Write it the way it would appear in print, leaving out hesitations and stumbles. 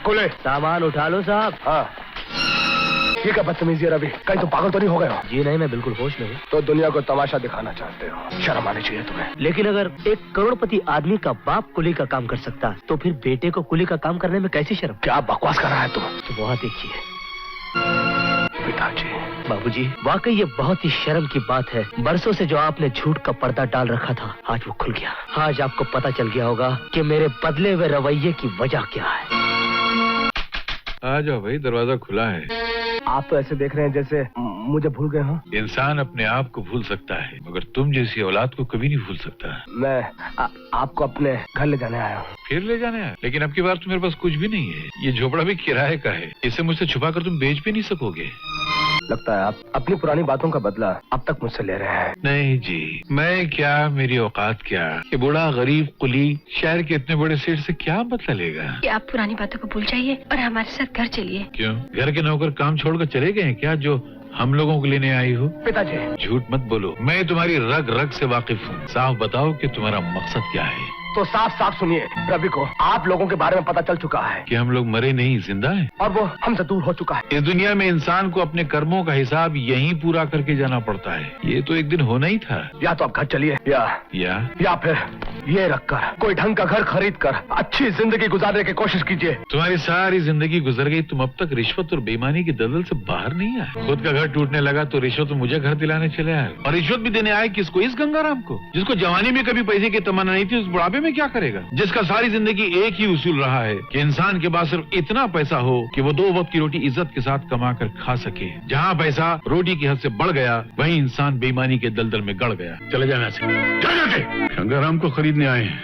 खुले। सामान उठा लो साहब। हाँ, ये क्या बदतमीजी है रवि? कहीं तुम पागल तो नहीं हो गए हो? जी नहीं, मैं बिल्कुल होश में हूँ। तो दुनिया को तमाशा दिखाना चाहते हो? शर्म आनी चाहिए तुम्हें। लेकिन अगर एक करोड़पति आदमी का बाप कुली का काम कर सकता तो फिर बेटे को कुली का काम करने में कैसी शर्म? क्या बकवास कर रहा है तुम? तो वहाँ देखिए पिताजी। बाबूजी, वाकई ये बहुत ही शर्म की बात है। बरसों से जो आपने झूठ का पर्दा डाल रखा था, आज वो खुल गया। आज आपको पता चल गया होगा कि मेरे बदले हुए रवैये की वजह क्या है। आ जाओ भाई, दरवाजा खुला है। आप तो ऐसे देख रहे हैं जैसे मुझे भूल गए हो। इंसान अपने आप को भूल सकता है, मगर तुम जैसी औलाद को कभी नहीं भूल सकता। मैं आपको अपने घर ले जाने आया हूँ। फिर ले जाने आया? लेकिन अब की बार तो मेरे पास कुछ भी नहीं है। ये झोपड़ा भी किराए का है, इसे मुझसे छुपा कर तुम बेच भी नहीं सकोगे। लगता है आप अपनी पुरानी बातों का बदला अब तक मुझसे ले रहे हैं। नहीं जी, मैं क्या, मेरी औकात क्या। ये बूढ़ा गरीब कुली शहर के इतने बड़े सेठ से क्या बदला लेगा? कि आप पुरानी बातों को भूल जाइए और हमारे साथ घर चलिए। क्यों, घर के नौकर काम छोड़कर चले गए हैं क्या, जो हम लोगों को लेने आई हो? पिताजी, झूठ मत बोलो, मैं तुम्हारी रग रग से वाकिफ हूँ। साफ बताओ कि तुम्हारा मकसद क्या है। तो साफ साफ सुनिए, रवि को आप लोगों के बारे में पता चल चुका है कि हम लोग मरे नहीं, जिंदा हैं। और वो हमसे दूर हो चुका है। इस दुनिया में इंसान को अपने कर्मों का हिसाब यहीं पूरा करके जाना पड़ता है। ये तो एक दिन होना ही था। या तो आप घर चलिए या फिर ये रखकर कोई ढंग का घर खरीद कर अच्छी जिंदगी गुजारने की कोशिश कीजिए। तुम्हारी सारी जिंदगी गुजर गई, तुम अब तक रिश्वत और बेईमानी की दलदल से बाहर नहीं आए। खुद का घर टूटने लगा तो रिश्वत मुझे घर दिलाने चले आए, और रिश्वत भी देने आए किसको? इस गंगाराम को, जिसको जवानी में कभी पैसे की तमन्ना नहीं थी। उस बुढ़ापे में क्या करेगा? जिसका सारी जिंदगी एक ही उसूल रहा है कि इंसान के पास सिर्फ इतना पैसा हो कि वो 2 वक्त की रोटी इज्जत के साथ कमा कर खा सके। जहाँ पैसा रोटी की हद से बढ़ गया, वहीं इंसान बेईमानी के दलदल में गड़ गया। चले जाना से, गंगाराम को खरीदने आए हैं।